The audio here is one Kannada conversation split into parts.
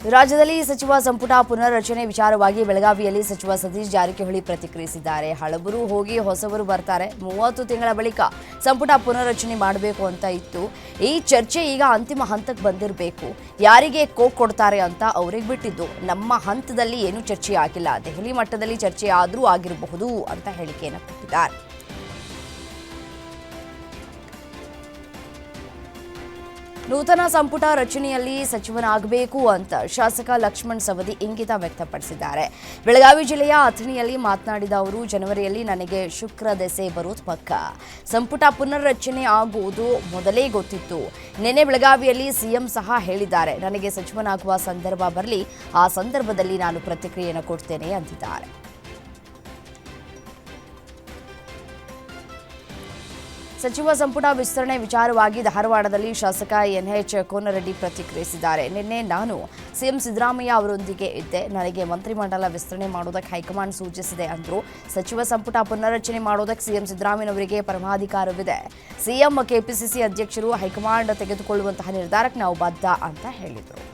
ರಾಜ್ಯದಲ್ಲಿ ಸಚಿವ ಸಂಪುಟ ಪುನರ್ರಚನೆ ವಿಚಾರವಾಗಿ ಬೆಳಗಾವಿಯಲ್ಲಿ ಸಚಿವ ಸತೀಶ್ ಜಾರಕಿಹೊಳಿ ಪ್ರತಿಕ್ರಿಯಿಸಿದ್ದಾರೆ. ಹಳಬರು ಹೋಗಿ ಹೊಸಬರು ಬರ್ತಾರೆ. 30 ತಿಂಗಳ ಬಳಿಕ ಸಂಪುಟ ಪುನರ್ರಚನೆ ಮಾಡಬೇಕು ಅಂತ ಇತ್ತು. ಈ ಚರ್ಚೆ ಈಗ ಅಂತಿಮ ಹಂತಕ್ಕೆ ಬಂದಿರಬೇಕು. ಯಾರಿಗೆ ಕೊಡ್ತಾರೆ ಅಂತ ಅವರಿಗೆ ಬಿಟ್ಟಿದ್ದು. ನಮ್ಮ ಹಂತದಲ್ಲಿ ಏನೂ ಚರ್ಚೆ ಆಗಿಲ್ಲ. ದೆಹಲಿ ಮಟ್ಟದಲ್ಲಿ ಚರ್ಚೆ ಆದರೂ ಆಗಿರಬಹುದು ಅಂತ ಹೇಳಿಕೆಯನ್ನು ಕೊಟ್ಟಿದ್ದಾರೆ. ನೂತನ ಸಂಪುಟ ರಚನೆಯಲ್ಲಿ ಸಚಿವನಾಗಬೇಕು ಅಂತ ಶಾಸಕ ಲಕ್ಷ್ಮಣ್ ಸವದಿ ಇಂಗಿತ ವ್ಯಕ್ತಪಡಿಸಿದ್ದಾರೆ. ಬೆಳಗಾವಿ ಜಿಲ್ಲೆಯ ಅಥಣಿಯಲ್ಲಿ ಮಾತನಾಡಿದ ಅವರು, ಜನವರಿಯಲ್ಲಿ ನನಗೆ ಶುಕ್ರ ದೆಸೆ ಬರೋದು ಪಕ್ಕ. ಸಂಪುಟ ಪುನರ್ರಚನೆ ಆಗುವುದು ಮೊದಲೇ ಗೊತ್ತಿತ್ತು. ನಿನ್ನೆ ಬೆಳಗಾವಿಯಲ್ಲಿ ಸಿಎಂ ಸಹ ಹೇಳಿದ್ದಾರೆ, ನನಗೆ ಸಚಿವನಾಗುವ ಸಂದರ್ಭ ಬರಲಿ, ಆ ಸಂದರ್ಭದಲ್ಲಿ ನಾನು ಪ್ರತಿಕ್ರಿಯೆಯನ್ನು ಕೊಡ್ತೇನೆ ಅಂತಿದ್ದಾರೆ. ಸಚಿವ ಸಂಪುಟ ವಿಸ್ತರಣೆ ವಿಚಾರವಾಗಿ ಧಾರವಾಡದಲ್ಲಿ ಶಾಸಕ ಎನ್ಎಚ್ ಕೋನರೆಡ್ಡಿ ಪ್ರತಿಕ್ರಿಯಿಸಿದ್ದಾರೆ. ನಿನ್ನೆ ನಾನು ಸಿಎಂ ಸಿದ್ದರಾಮಯ್ಯ ಅವರೊಂದಿಗೆ ಇದ್ದೆ. ನನಗೆ ಮಂತ್ರಿಮಂಡಲ ವಿಸ್ತರಣೆ ಮಾಡೋದಕ್ಕೆ ಹೈಕಮಾಂಡ್ ಸೂಚಿಸಿದೆ ಅಂದರು. ಸಚಿವ ಸಂಪುಟ ಪುನರ್ರಚನೆ ಮಾಡೋದಕ್ಕೆ ಸಿಎಂ ಸಿದ್ದರಾಮಯ್ಯನವರಿಗೆ ಪರಮಾಧಿಕಾರವಿದೆ. ಸಿಎಂ ಕೆಪಿಸಿಸಿ ಅಧ್ಯಕ್ಷರು ಹೈಕಮಾಂಡ್ ತೆಗೆದುಕೊಳ್ಳುವಂತಹ ನಿರ್ಧಾರಕ್ಕೆ ನಾವು ಬದ್ಧ ಅಂತ ಹೇಳಿದರು.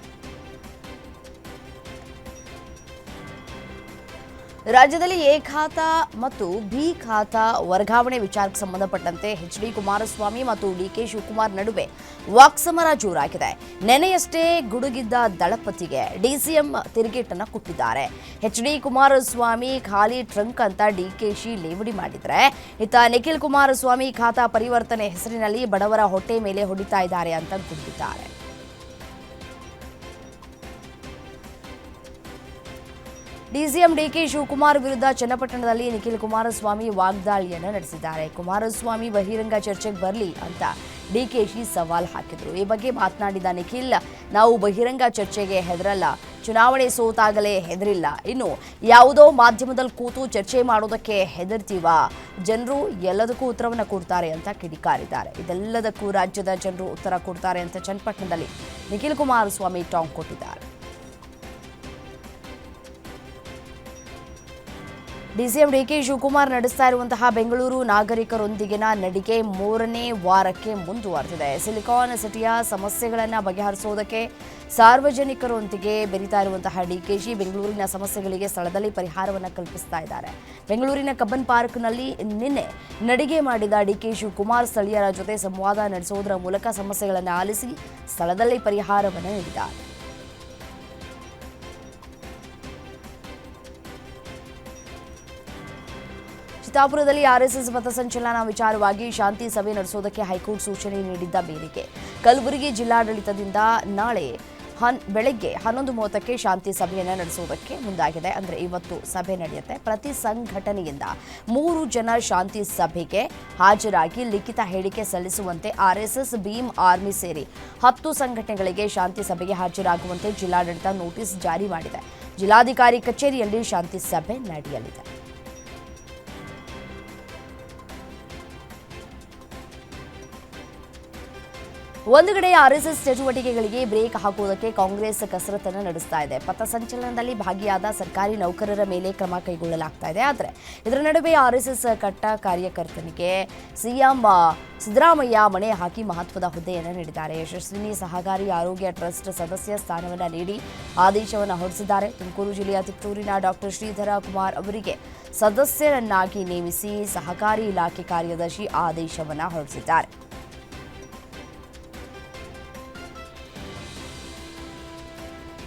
ರಾಜ್ಯದಲ್ಲಿ ಎ ಖಾತಾ ಮತ್ತು ಬಿ ಖಾತಾ ವರ್ಗಾವಣೆ ವಿಚಾರಕ್ಕೆ ಸಂಬಂಧಪಟ್ಟಂತೆ ಎಚ್.ಡಿ. ಕುಮಾರಸ್ವಾಮಿ ಮತ್ತು ಡಿ.ಕೆ. ಶಿವಕುಮಾರ್ ನಡುವೆ ವಾಕ್ಸಮರ ಜೋರಾಗಿದೆ. ನೆನೆಯಷ್ಟೇ ಗುಡುಗಿದ್ದ ದಳಪತಿಗೆ ಡಿಸಿಎಂ ತಿರುಗೇಟನ್ನು ಕೊಟ್ಟಿದ್ದಾರೆ. ಎಚ್.ಡಿ. ಕುಮಾರಸ್ವಾಮಿ ಖಾಲಿ ಟ್ರಂಕ್ ಅಂತ ಡಿಕೆಶಿ ಲೇವಡಿ ಮಾಡಿದರೆ, ಇತ್ತ ನಿಖಿಲ್ ಕುಮಾರಸ್ವಾಮಿ ಖಾತಾ ಪರಿವರ್ತನೆ ಹೆಸರಿನಲ್ಲಿ ಬಡವರ ಹೊಟ್ಟೆ ಮೇಲೆ ಹೊಡಿತಾ ಇದ್ದಾರೆ ಅಂತ ಗುಡುಗಿದ್ದಾರೆ. ಡಿಸಿಎಂ ಡಿ.ಕೆ. ಶಿವಕುಮಾರ್ ವಿರುದ್ಧ ಚನ್ನಪಟ್ಟಣದಲ್ಲಿ ನಿಖಿಲ್ ಕುಮಾರಸ್ವಾಮಿ ವಾಗ್ದಾಳಿಯನ್ನು ನಡೆಸಿದ್ದಾರೆ. ಕುಮಾರಸ್ವಾಮಿ ಬಹಿರಂಗ ಚರ್ಚೆಗೆ ಬರಲಿ ಅಂತ ಡಿಕೆಶಿ ಸವಾಲ್ ಹಾಕಿದರು. ಈ ಬಗ್ಗೆ ಮಾತನಾಡಿದ ನಿಖಿಲ್, ನಾವು ಬಹಿರಂಗ ಚರ್ಚೆಗೆ ಹೆದರಲ್ಲ, ಚುನಾವಣೆ ಸೋತಾಗಲೇ ಹೆದರಿಲ್ಲ, ಇನ್ನು ಯಾವುದೋ ಮಾಧ್ಯಮದಲ್ಲಿ ಕೂತು ಚರ್ಚೆ ಮಾಡೋದಕ್ಕೆ ಹೆದರ್ತೀವಾ? ಜನರು ಎಲ್ಲದಕ್ಕೂ ಉತ್ತರವನ್ನು ಕೊಡ್ತಾರೆ ಅಂತ ಕಿಡಿಕಾರಿದ್ದಾರೆ. ಇದೆಲ್ಲದಕ್ಕೂ ರಾಜ್ಯದ ಜನರು ಉತ್ತರ ಕೊಡ್ತಾರೆ ಅಂತ ಚನ್ನಪಟ್ಟಣದಲ್ಲಿ ನಿಖಿಲ್ ಕುಮಾರಸ್ವಾಮಿ ಟಾಂಗ್ ಕೊಟ್ಟಿದ್ದಾರೆ. ಡಿಸಿಎಂ ಡಿ.ಕೆ. ಶಿವಕುಮಾರ್ ನಡೆಸ್ತಾ ಇರುವಂತಹ ಬೆಂಗಳೂರು ನಾಗರಿಕರೊಂದಿಗಿನ ನಡಿಗೆ 3ನೇ ವಾರಕ್ಕೆ ಮುಂದುವರೆದಿದೆ. ಸಿಲಿಕಾನ್ ಸಿಟಿಯ ಸಮಸ್ಯೆಗಳನ್ನು ಬಗೆಹರಿಸುವುದಕ್ಕೆ ಸಾರ್ವಜನಿಕರೊಂದಿಗೆ ಬೆರೀತಾ ಇರುವಂತಹ ಡಿಕೆಶಿ ಬೆಂಗಳೂರಿನ ಸಮಸ್ಯೆಗಳಿಗೆ ಸ್ಥಳದಲ್ಲಿ ಪರಿಹಾರವನ್ನು ಕಲ್ಪಿಸ್ತಾ ಇದ್ದಾರೆ. ಬೆಂಗಳೂರಿನ ಕಬ್ಬನ್ ಪಾರ್ಕ್ನಲ್ಲಿ ನಿನ್ನೆ ನಡಿಗೆ ಮಾಡಿದ ಡಿ.ಕೆ. ಶಿವಕುಮಾರ್ ಸ್ಥಳೀಯರ ಜೊತೆ ಸಂವಾದ ನಡೆಸುವುದರ ಮೂಲಕ ಸಮಸ್ಯೆಗಳನ್ನು ಆಲಿಸಿ ಸ್ಥಳದಲ್ಲಿ ಪರಿಹಾರವನ್ನು ನೀಡಿದ್ದಾರೆ. ಚಿತ್ತಾಪುರದಲ್ಲಿ ಆರ್ಎಸ್ಎಸ್ ಪಥಸಂಚಲನ ವಿಚಾರವಾಗಿ ಶಾಂತಿ ಸಭೆ ನಡೆಸುವುದಕ್ಕೆ ಹೈಕೋರ್ಟ್ ಸೂಚನೆ ನೀಡಿದ್ದ ಮೇರೆಗೆ ಕಲಬುರಗಿ ಜಿಲ್ಲಾಡಳಿತದಿಂದ ನಾಳೆ ಬೆಳಗ್ಗೆ 11:30ಕ್ಕೆ ಶಾಂತಿ ಸಭೆಯನ್ನು ನಡೆಸುವುದಕ್ಕೆ ಮುಂದಾಗಿದೆ. ಅಂದರೆ ಇವತ್ತು ಸಭೆ ನಡೆಯುತ್ತೆ. ಪ್ರತಿ ಸಂಘಟನೆಯಿಂದ 3 ಜನ ಶಾಂತಿ ಸಭೆಗೆ ಹಾಜರಾಗಿ ಲಿಖಿತ ಹೇಳಿಕೆ ಸಲ್ಲಿಸುವಂತೆ ಆರ್ಎಸ್ಎಸ್, ಭೀಮ್ ಆರ್ಮಿ ಸೇರಿ 10 ಸಂಘಟನೆಗಳಿಗೆ ಶಾಂತಿ ಸಭೆಗೆ ಹಾಜರಾಗುವಂತೆ ಜಿಲ್ಲಾಡಳಿತ ನೋಟಿಸ್ ಜಾರಿ ಮಾಡಿದೆ. ಜಿಲ್ಲಾಧಿಕಾರಿ ಕಚೇರಿಯಲ್ಲಿ ಶಾಂತಿ ಸಭೆ ನಡೆಯಲಿದೆ. ಒಂದು ಕಡೆ ಆರ್ಎಸ್ಎಸ್ ಚಟುವಟಿಕೆಗಳಿಗೆ ಬ್ರೇಕ್ ಹಾಕುವುದಕ್ಕೆ ಕಾಂಗ್ರೆಸ್ ಕಸರತ್ತನ್ನು ನಡೆಸ್ತಾ ಇದೆ. ಪಥಸಂಚಲನದಲ್ಲಿ ಭಾಗಿಯಾದ ಸರ್ಕಾರಿ ನೌಕರರ ಮೇಲೆ ಕ್ರಮ ಕೈಗೊಳ್ಳಲಾಗ್ತಾ ಇದೆ. ಆದರೆ ಇದರ ನಡುವೆ ಆರ್ಎಸ್ಎಸ್ ಕಟ್ಟ ಕಾರ್ಯಕರ್ತನಿಗೆ ಸಿಎಂ ಸಿದ್ದರಾಮಯ್ಯ ಮಣೆ ಹಾಕಿ ಮಹತ್ವದ ಹುದ್ದೆಯನ್ನು ನೀಡಿದ್ದಾರೆ. ಯಶಸ್ವಿನಿ ಸಹಕಾರಿ ಆರೋಗ್ಯ ಟ್ರಸ್ಟ್ ಸದಸ್ಯ ಸ್ಥಾನವನ್ನು ನೀಡಿ ಆದೇಶವನ್ನು ಹೊರಡಿಸಿದ್ದಾರೆ. ತುಮಕೂರು ಜಿಲ್ಲೆಯ ತಿಪ್ಟೂರಿನ ಡಾಕ್ಟರ್ ಶ್ರೀಧರ ಕುಮಾರ್ ಅವರಿಗೆ ಸದಸ್ಯರನ್ನಾಗಿ ನೇಮಿಸಿ ಸಹಕಾರಿ ಇಲಾಖೆ ಕಾರ್ಯದರ್ಶಿ ಆದೇಶವನ್ನು ಹೊರಡಿಸಿದ್ದಾರೆ.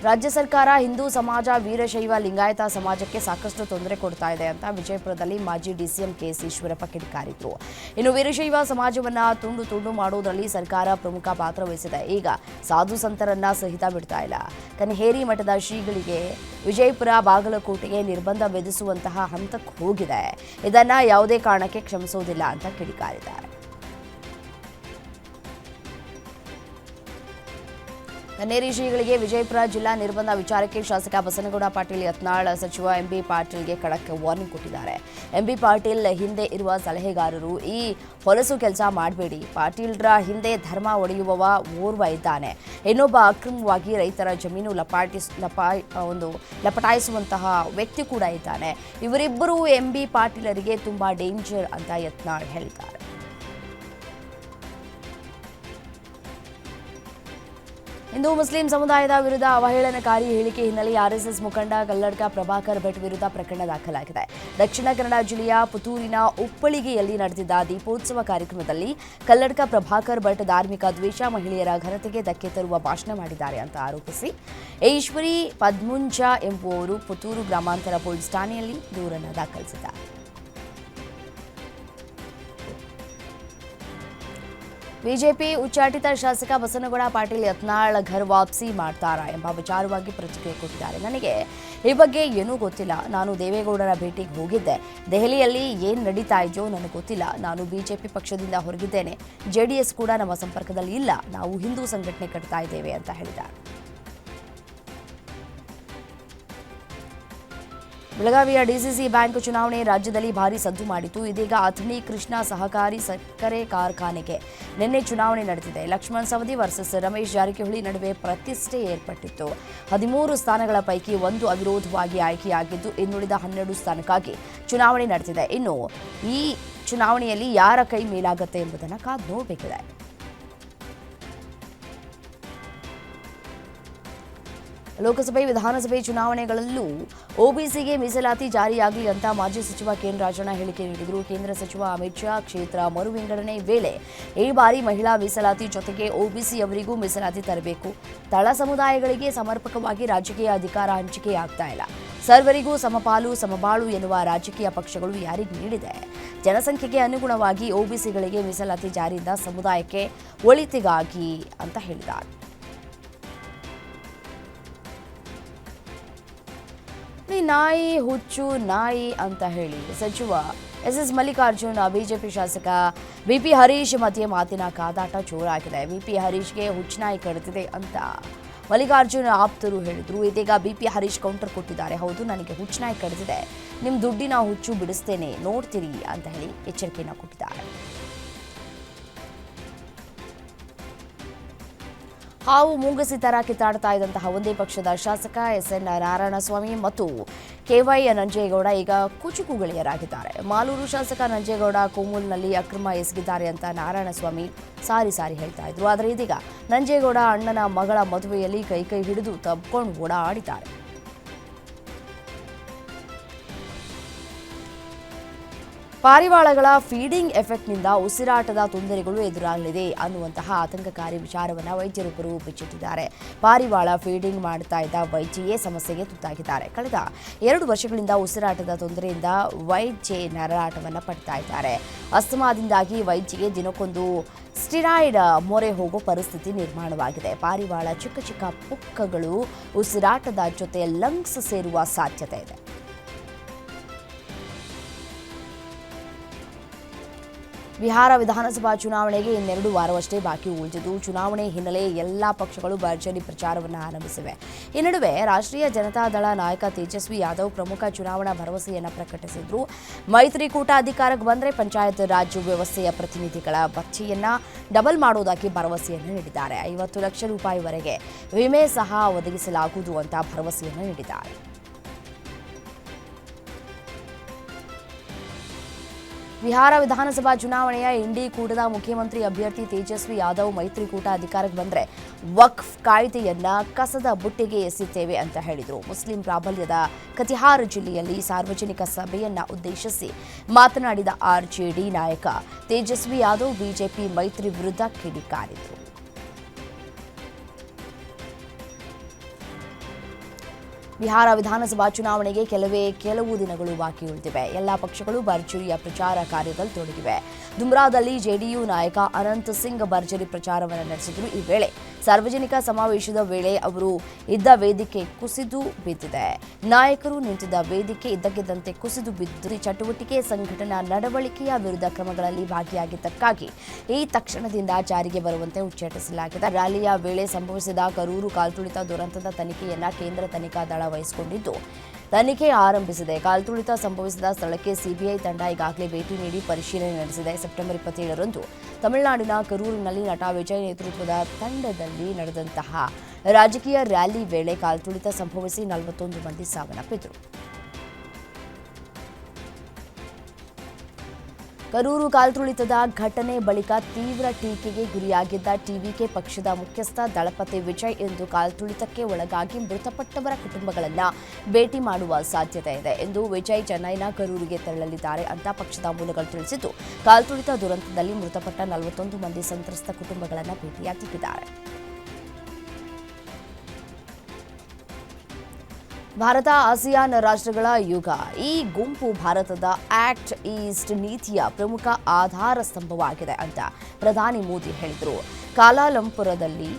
ರಾಜ್ಯ ಸರ್ಕಾರ ಹಿಂದೂ ಸಮಾಜ, ವೀರಶೈವ ಲಿಂಗಾಯತ ಸಮಾಜಕ್ಕೆ ಸಾಕಷ್ಟು ತೊಂದರೆ ಕೊಡ್ತಾ ಇದೆ ಅಂತ ವಿಜಯಪುರದಲ್ಲಿ ಮಾಜಿ ಡಿಸಿಎಂ ಕೆಎಸ್ ಈಶ್ವರಪ್ಪ ಕಿಡಿಕಾರಿದ್ರು. ಇನ್ನು ವೀರಶೈವ ಸಮಾಜವನ್ನ ತುಂಡು ಮಾಡುವುದರಲ್ಲಿ ಸರ್ಕಾರ ಪ್ರಮುಖ ಪಾತ್ರ ವಹಿಸಿದೆ. ಈಗ ಸಾಧು ಸಂತರನ್ನ ಸಹಿತ ಬಿಡ್ತಾ ಇಲ್ಲ. ಕನ್ಹೇರಿ ಮಠದ ಶ್ರೀಗಳಿಗೆ ವಿಜಯಪುರ, ಬಾಗಲಕೋಟೆಗೆ ನಿರ್ಬಂಧ ವಿಧಿಸುವಂತಹ ಹಂತಕ್ಕೆ ಹೋಗಿದೆ. ಇದನ್ನ ಯಾವುದೇ ಕಾರಣಕ್ಕೆ ಕ್ಷಮಿಸುವುದಿಲ್ಲ ಅಂತ ಕಿಡಿಕಾರಿದ್ದಾರೆ. ಕನ್ನೇರಿ ಶ್ರೀಗಳಿಗೆ ವಿಜಯಪುರ ಜಿಲ್ಲಾ ನಿರ್ಬಂಧ ವಿಚಾರಕ್ಕೆ ಶಾಸಕ ಬಸನಗೌಡ ಪಾಟೀಲ್ ಯತ್ನಾಳ್ ಸಚಿವ ಎಂಬಿ ಪಾಟೀಲ್ಗೆ ಖಡಕ್ ವಾರ್ನಿಂಗ್ ಕೊಟ್ಟಿದ್ದಾರೆ. ಎಂಬಿ ಪಾಟೀಲ್ ಹಿಂದೆ ಇರುವ ಸಲಹೆಗಾರರು ಈ ಹೊಲಸು ಕೆಲಸ ಮಾಡಬೇಡಿ. ಪಾಟೀಲ್ರ ಹಿಂದೆ ಧರ್ಮ ಒಡೆಯುವವ ಓರ್ವ ಇದ್ದಾನೆ, ಇನ್ನೊಬ್ಬ ಅಕ್ರಮವಾಗಿ ರೈತರ ಜಮೀನು ಲಪಟಾಯಿಸುವಂತಹ ವ್ಯಕ್ತಿ ಕೂಡ ಇದ್ದಾನೆ. ಇವರಿಬ್ಬರು ಎಂಬಿ ಪಾಟೀಲರಿಗೆ ತುಂಬಾ ಡೇಂಜರ್ ಅಂತ ಯತ್ನಾಳ್ ಹೇಳಿದ್ದಾರೆ. ಹಿಂದೂ ಮುಸ್ಲಿಂ ಸಮುದಾಯದ ವಿರುದ್ಧ ಅವಹೇಳನಕಾರಿ ಹೇಳಿಕೆ ಹಿನ್ನೆಲೆ ಆರ್ಎಸ್ಎಸ್ ಮುಖಂಡ ಕಲ್ಲಡ್ಕ ಪ್ರಭಾಕರ್ ಭಟ್ ವಿರುದ್ಧ ಪ್ರಕರಣ ದಾಖಲಾಗಿದೆ. ದಕ್ಷಿಣ ಕನ್ನಡ ಜಿಲ್ಲೆಯ ಪುತ್ತೂರಿನ ಉಪ್ಪಳಿಗೆಯಲ್ಲಿ ನಡೆದಿದ್ದ ದೀಪೋತ್ಸವ ಕಾರ್ಯಕ್ರಮದಲ್ಲಿ ಕಲ್ಲಡ್ಕ ಪ್ರಭಾಕರ್ ಭಟ್ ಧಾರ್ಮಿಕ ದ್ವೇಷ, ಮಹಿಳೆಯರ ಘನತೆಗೆ ಧಕ್ಕೆ ತರುವ ಭಾಷಣ ಮಾಡಿದ್ದಾರೆ ಅಂತ ಆರೋಪಿಸಿ ಈಶ್ವರಿ ಪದ್ಮುಂಜ ಎಂಬುವವರು ಪುತ್ತೂರು ಗ್ರಾಮಾಂತರ ಪೊಲೀಸ್ ಠಾಣೆಯಲ್ಲಿ ದೂರನ್ನು ದಾಖಲಿಸಿದ್ದಾರೆ. ಬಿಜೆಪಿ ಉಚ್ಚಾಟಿತ ಶಾಸಕ ಬಸನಗೌಡ ಪಾಟೀಲ್ ಯತ್ನಾಳ್ ಘರ್ ವಾಪಸಿ ಮಾಡ್ತಾರಾ ಎಂಬ ವಿಚಾರವಾಗಿ ಪ್ರತಿಕ್ರಿಯೆ ಕೊಟ್ಟಿದ್ದಾರೆ. ನನಗೆ ಈ ಬಗ್ಗೆ ಏನೂ ಗೊತ್ತಿಲ್ಲ. ನಾನು ದೇವೇಗೌಡರ ಭೇಟಿಗೆ ಹೋಗಿದ್ದೆ. ದೆಹಲಿಯಲ್ಲಿ ಏನು ನಡೀತಾ ಇದೆಯೋ ನನಗೆ ಗೊತ್ತಿಲ್ಲ. ನಾನು ಬಿಜೆಪಿ ಪಕ್ಷದಿಂದ ಹೊರಗಿದ್ದೇನೆ. ಜೆಡಿಎಸ್ ಕೂಡ ನಮ್ಮ ಸಂಪರ್ಕದಲ್ಲಿ ಇಲ್ಲ. ನಾವು ಹಿಂದೂ ಸಂಘಟನೆ ಕಟ್ತಾ ಇದ್ದೇವೆ ಅಂತ ಹೇಳಿದ್ದಾರೆ. ಬೆಳಗಾವಿಯ ಡಿಸಿಸಿ ಬ್ಯಾಂಕ್ ಚುನಾವಣೆ ರಾಜ್ಯದಲ್ಲಿ ಭಾರೀ ಸದ್ದು ಮಾಡಿತು. ಇದೀಗ ಅಥಣಿ ಕೃಷ್ಣ ಸಹಕಾರಿ ಸಕ್ಕರೆ ಕಾರ್ಖಾನೆಗೆ ನಿನ್ನೆ ಚುನಾವಣೆ ನಡೆದಿದೆ. ಲಕ್ಷ್ಮಣ್ ಸವದಿ ವರ್ಸಸ್ ರಮೇಶ್ ಜಾರಕಿಹೊಳಿ ನಡುವೆ ಪ್ರತಿಷ್ಠೆ ಏರ್ಪಟ್ಟಿತ್ತು. 13 ಸ್ಥಾನಗಳ ಪೈಕಿ 1 ಅವಿರೋಧವಾಗಿ ಆಯ್ಕೆಯಾಗಿದ್ದು, ಇನ್ನುಳಿದ 12 ಸ್ಥಾನಕ್ಕಾಗಿ ಚುನಾವಣೆ ನಡೆದಿದೆ. ಇನ್ನು ಈ ಚುನಾವಣೆಯಲ್ಲಿ ಯಾರ ಕೈ ಮೇಲಾಗುತ್ತೆ ಎಂಬುದನ್ನು ಕಾದು ನೋಡಬೇಕಿದೆ. ಲೋಕಸಭೆ, ವಿಧಾನಸಭೆ ಚುನಾವಣೆಗಳಲ್ಲೂ ಒಬಿಸಿಗೆ ಮೀಸಲಾತಿ ಜಾರಿಯಾಗಲಿ ಅಂತ ಮಾಜಿ ಸಚಿವ ಕೆಎನ್ ರಾಜಣ್ಣ ಹೇಳಿಕೆ ನೀಡಿದರು. ಕೇಂದ್ರ ಸಚಿವ ಅಮಿತ್ ಶಾ ಕ್ಷೇತ್ರ ಮರು ವಿಂಗಡಣೆ ವೇಳೆ ಈ ಬಾರಿ ಮಹಿಳಾ ಮೀಸಲಾತಿ ಜೊತೆಗೆ ಒಬಿಸಿಯವರಿಗೂ ಮೀಸಲಾತಿ ತರಬೇಕು. ತಳ ಸಮುದಾಯಗಳಿಗೆ ಸಮರ್ಪಕವಾಗಿ ರಾಜಕೀಯ ಅಧಿಕಾರ ಹಂಚಿಕೆಯಾಗ್ತಾ ಇಲ್ಲ. ಸರ್ವರಿಗೂ ಸಮಪಾಲು ಸಮಬಾಳು ಎನ್ನುವ ರಾಜಕೀಯ ಪಕ್ಷಗಳು ಯಾರಿಗೆ ನೀಡಿದೆ? ಜನಸಂಖ್ಯೆಗೆ ಅನುಗುಣವಾಗಿ ಒಬಿಸಿಗಳಿಗೆ ಮೀಸಲಾತಿ ಜಾರಿಯಿಂದ ಸಮುದಾಯಕ್ಕೆ ಒಳಿತಿಗಾಗಿ ಅಂತ ಹೇಳಿದ್ದಾರೆ. ನಾಯಿ ಹುಚ್ಚು ನಾಯಿ ಅಂತ ಹೇಳಿ ಸಚಿವ ಎಸ್ ಮಲ್ಲಿಕಾರ್ಜುನ್, ಬಿಜೆಪಿ ಶಾಸಕ ಬಿಪಿ ಹರೀಶ್ ಮಧ್ಯೆ ಮಾತಿನ ಕಾದಾಟ ಜೋರಾಗಿದೆ. ಬಿಪಿ ಹರೀಶ್ಗೆ ಹುಚ್ಚುನಾಯಿ ಕಡಿದಿದೆ ಅಂತ ಮಲ್ಲಿಕಾರ್ಜುನ್ ಆಪ್ತರು ಹೇಳಿದ್ರು. ಇದೀಗ ಬಿಪಿ ಹರೀಶ್ ಕೌಂಟರ್ ಕೊಟ್ಟಿದ್ದಾರೆ. ಹೌದು, ನನಗೆ ಹುಚ್ಚುನಾಯಿ ಕಡಿದಿದೆ, ನಿಮ್ಮ ದುಡ್ಡಿನ ಹುಚ್ಚು ಬಿಡಿಸ್ತೇನೆ, ನೋಡ್ತೀರಿ ಅಂತ ಹೇಳಿ ಎಚ್ಚರಿಕೆಯನ್ನು ಕೊಟ್ಟಿದ್ದಾರೆ. ಹಾವು ಮುಂಗಸಿ ತರ ಕಿತ್ತಾಡ್ತಾ ಇದ್ದಂತಹ ಒಂದೇ ಪಕ್ಷದ ಶಾಸಕ ಎಸ್ಎನ್ ನಾರಾಯಣಸ್ವಾಮಿ ಮತ್ತು ಕೆವೈ ನಂಜೇಗೌಡ ಈಗ ಕುಚುಕು ಗೆಳೆಯರಾಗಿದ್ದಾರೆ. ಮಾಲೂರು ಶಾಸಕ ನಂಜೇಗೌಡ ಕೋಮೂಲ್ನಲ್ಲಿ ಅಕ್ರಮ ಎಸಗಿದ್ದಾರೆ ಅಂತ ನಾರಾಯಣಸ್ವಾಮಿ ಸಾರಿ ಹೇಳ್ತಾ ಇದ್ರು. ಆದರೆ ಇದೀಗ ನಂಜೇಗೌಡ ಅಣ್ಣನ ಮಗಳ ಮದುವೆಯಲ್ಲಿ ಕೈ ಹಿಡಿದು ತಬ್ಕೊಂಡು ಓಡಾಡಿದ್ದಾರೆ. ಪಾರಿವಾಳಗಳ ಫೀಡಿಂಗ್ ಎಫೆಕ್ಟ್ನಿಂದ ಉಸಿರಾಟದ ತೊಂದರೆಗಳು ಎದುರಾಗಲಿದೆ ಅನ್ನುವಂತಹ ಆತಂಕಕಾರಿ ವಿಚಾರವನ್ನು ವೈದ್ಯರೊಬ್ಬರು ಬಿಚ್ಚಿಟ್ಟಿದ್ದಾರೆ. ಪಾರಿವಾಳ ಫೀಡಿಂಗ್ ಮಾಡ್ತಾ ಇದ್ದ ವೈದ್ಯೆಯೇ ಸಮಸ್ಯೆಗೆ ತುತ್ತಾಗಿದ್ದಾರೆ. ಕಳೆದ 2 ವರ್ಷಗಳಿಂದ ಉಸಿರಾಟದ ತೊಂದರೆಯಿಂದ ವೈದ್ಯೆ ನರಳಾಟವನ್ನು ಪಡ್ತಾ ಇದ್ದಾರೆ. ಅಸ್ತಮಾದಿಂದಾಗಿ ವೈದ್ಯೆಗೆ ದಿನಕ್ಕೊಂದು ಸ್ಟಿರಾಯ್ಡ್ ಮೊರೆ ಹೋಗೋ ಪರಿಸ್ಥಿತಿ ನಿರ್ಮಾಣವಾಗಿದೆ. ಪಾರಿವಾಳ ಚಿಕ್ಕ ಪುಕ್ಕಗಳು ಉಸಿರಾಟದ ಜೊತೆ ಲಂಗ್ಸ್ ಸೇರುವ ಸಾಧ್ಯತೆ ಇದೆ. ಬಿಹಾರ ವಿಧಾನಸಭಾ ಚುನಾವಣೆಗೆ ಇನ್ನೆರಡು ವಾರವಷ್ಟೇ ಬಾಕಿ ಉಳಿದಿದ್ದು, ಚುನಾವಣೆ ಹಿನ್ನೆಲೆ ಎಲ್ಲಾ ಪಕ್ಷಗಳು ಭರ್ಜರಿ ಪ್ರಚಾರವನ್ನು ಆರಂಭಿಸಿವೆ. ಈ ನಡುವೆ ರಾಷ್ಟ್ರೀಯ ಜನತಾದಳ ನಾಯಕ ತೇಜಸ್ವಿ ಯಾದವ್ ಪ್ರಮುಖ ಚುನಾವಣಾ ಭರವಸೆಯನ್ನು ಪ್ರಕಟಿಸಿದ್ರು. ಮೈತ್ರಿಕೂಟ ಅಧಿಕಾರಕ್ಕೆ ಬಂದರೆ ಪಂಚಾಯತ್ ರಾಜ್ ವ್ಯವಸ್ಥೆಯ ಪ್ರತಿನಿಧಿಗಳ ಭತ್ಯೆಯನ್ನ ಡಬಲ್ ಮಾಡೋದಾಗಿ ಭರವಸೆಯನ್ನು ನೀಡಿದ್ದಾರೆ. 50 ಲಕ್ಷ ರೂಪಾಯಿವರೆಗೆ ವಿಮೆ ಸಹ ಒದಗಿಸಲಾಗುವುದು ಅಂತ ಭರವಸೆಯನ್ನು ನೀಡಿದ್ದಾರೆ. ಬಿಹಾರ ವಿಧಾನಸಭಾ ಚುನಾವಣೆಯ ಇಂಡಿ ಕೂಟದ ಮುಖ್ಯಮಂತ್ರಿ ಅಭ್ಯರ್ಥಿ ತೇಜಸ್ವಿ ಯಾದವ್ ಮೈತ್ರಿಕೂಟ ಅಧಿಕಾರಕ್ಕೆ ಬಂದರೆ ವಕ್ಫ್ ಕಾಯ್ದೆಯನ್ನ ಕಸದ ಬುಟ್ಟಿಗೆ ಎಸೆಯುತ್ತೇವೆ ಅಂತ ಹೇಳಿದರು. ಮುಸ್ಲಿಂ ಪ್ರಾಬಲ್ಯದ ಕತಿಹಾರ್ ಜಿಲ್ಲೆಯಲ್ಲಿ ಸಾರ್ವಜನಿಕ ಸಭೆಯನ್ನ ಉದ್ದೇಶಿಸಿ ಮಾತನಾಡಿದ ಆರ್ಜೆಡಿ ನಾಯಕ ತೇಜಸ್ವಿ ಯಾದವ್ ಬಿಜೆಪಿ ಮೈತ್ರಿ ವಿರುದ್ಧ ಕಿಡಿಕಾರಿದರು. ಬಿಹಾರ ವಿಧಾನಸಭಾ ಚುನಾವಣೆಗೆ ಕೆಲವು ದಿನಗಳು ಬಾಕಿ ಉಳಿದಿವೆ. ಎಲ್ಲಾ ಪಕ್ಷಗಳು ಭರ್ಜರಿಯ ಪ್ರಚಾರ ಕಾರ್ಯದಲ್ಲಿ ತೊಡಗಿವೆ. ದುಮ್ರಾದಲ್ಲಿ ಜೆಡಿಯು ನಾಯಕ ಅನಂತ್ ಸಿಂಗ್ ಭರ್ಜರಿ ಪ್ರಚಾರವನ್ನು ನಡೆಸಿದರು. ಈ ವೇಳೆ ಸಾರ್ವಜನಿಕ ಸಮಾವೇಶದ ವೇಳೆ ಅವರು ಇದ್ದ ವೇದಿಕೆ ಕುಸಿದು ಬಿದ್ದಿದೆ. ನಾಯಕರು ನಿಂತಿದ್ದ ವೇದಿಕೆ ಇದ್ದಕ್ಕಿದ್ದಂತೆ ಕುಸಿದು ಬಿದ್ದು ಚಟುವಟಿಕೆ ಸಂಘಟನಾ ನಡವಳಿಕೆಯ ವಿರುದ್ಧ ಕ್ರಮಗಳಲ್ಲಿ ಭಾಗಿಯಾಗಿದ್ದಕ್ಕಾಗಿ ಈ ತಕ್ಷಣದಿಂದ ಜಾರಿಗೆ ಬರುವಂತೆ ಉಚ್ಚಾಟಿಸಲಾಗಿದೆ. ರ್ಯಾಲಿಯ ವೇಳೆ ಸಂಭವಿಸಿದ ಕರೂರು ಕಾಲ್ತುಳಿತ ದುರಂತದ ತನಿಖೆಯನ್ನ ಕೇಂದ್ರ ತನಿಖಾ ದಳ ವಹಿಸಿಕೊಂಡಿದ್ದು ತನಿಖೆ ಆರಂಭಿಸಿದೆ. ಕಾಲ್ತುಳಿತ ಸಂಭವಿಸಿದ ಸ್ಥಳಕ್ಕೆ ಸಿಬಿಐ ತಂಡ ಈಗಾಗಲೇ ಭೇಟಿ ನೀಡಿ ಪರಿಶೀಲನೆ ನಡೆಸಿದೆ. ಸೆಪ್ಟೆಂಬರ್ 27ರಂದು ತಮಿಳುನಾಡಿನ ಕರೂರಿನಲ್ಲಿ ನಟ ವಿಜಯ್ ನೇತೃತ್ವದ ತಂಡದಲ್ಲಿ ನಡೆದಂತಹ ರಾಜಕೀಯ ರ್ಯಾಲಿ ವೇಳೆ ಕಾಲ್ತುಳಿತ ಸಂಭವಿಸಿ 41 ಮಂದಿ ಸಾವನ್ನಪ್ಪಿದರು. ಕರೂರು ಕಾಲ್ತುಳಿತದ ಘಟನೆ ಬಳಿಕ ತೀವ್ರ ಟೀಕೆಗೆ ಗುರಿಯಾಗಿದ್ದ ಟಿವಿಕೆ ಪಕ್ಷದ ಮುಖ್ಯಸ್ಥ ದಳಪತಿ ವಿಜಯ್ ಎಂದು ಕಾಲ್ತುಳಿತಕ್ಕೆ ಒಳಗಾಗಿ ಮೃತಪಟ್ಟವರ ಕುಟುಂಬಗಳನ್ನು ಭೇಟಿ ಮಾಡುವ ಸಾಧ್ಯತೆ ಇದೆ ಎಂದು ವಿಜಯ್ ಚೆನ್ನೈನ ಕರೂರಿಗೆ ತೆರಳಲಿದ್ದಾರೆ ಅಂತ ಪಕ್ಷದ ಮೂಲಗಳು ತಿಳಿಸಿದ್ದು, ಕಾಲ್ತುಳಿತ ದುರಂತದಲ್ಲಿ ಮೃತಪಟ್ಟ 41 ಮಂದಿ ಸಂತ್ರಸ್ತ ಕುಟುಂಬಗಳನ್ನು ಭೇಟಿಯಾಗಿದ್ದಾರೆ. ಭಾರತ ಆಸಿಯಾನ್ ರಾಷ್ಟ್ರಗಳ ಯುಗ. ಈ ಗುಂಪು ಭಾರತದ ಆಕ್ಟ್ ಈಸ್ಟ್ ನೀತಿಯ ಪ್ರಮುಖ ಆಧಾರ ಸ್ತಂಭವಾಗಿದೆ ಅಂತ ಪ್ರಧಾನಿ ಮೋದಿ ಹೇಳಿದರು. ಕಾಲಾಲಂಪುರದಲ್ಲಿ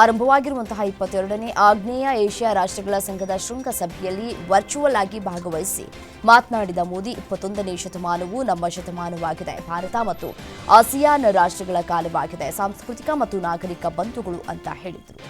ಆರಂಭವಾಗಿರುವಂತಹ 22ನೇ ಆಗ್ನೇಯ ಏಷ್ಯಾ ರಾಷ್ಟ್ರಗಳ ಸಂಘದ ಶೃಂಗಸಭೆಯಲ್ಲಿ ವರ್ಚುವಲ್ ಆಗಿ ಭಾಗವಹಿಸಿ ಮಾತನಾಡಿದ ಮೋದಿ, 21ನೇ ಶತಮಾನವು ನಮ್ಮ ಶತಮಾನವಾಗಿದೆ. ಭಾರತ ಮತ್ತು ಆಸಿಯಾನ್ ರಾಷ್ಟ್ರಗಳ ಕಾಲವಾಗಿದೆ. ಸಾಂಸ್ಕೃತಿಕ ಮತ್ತು ನಾಗರಿಕ ಬಂಧುಗಳು ಅಂತ ಹೇಳಿದರು.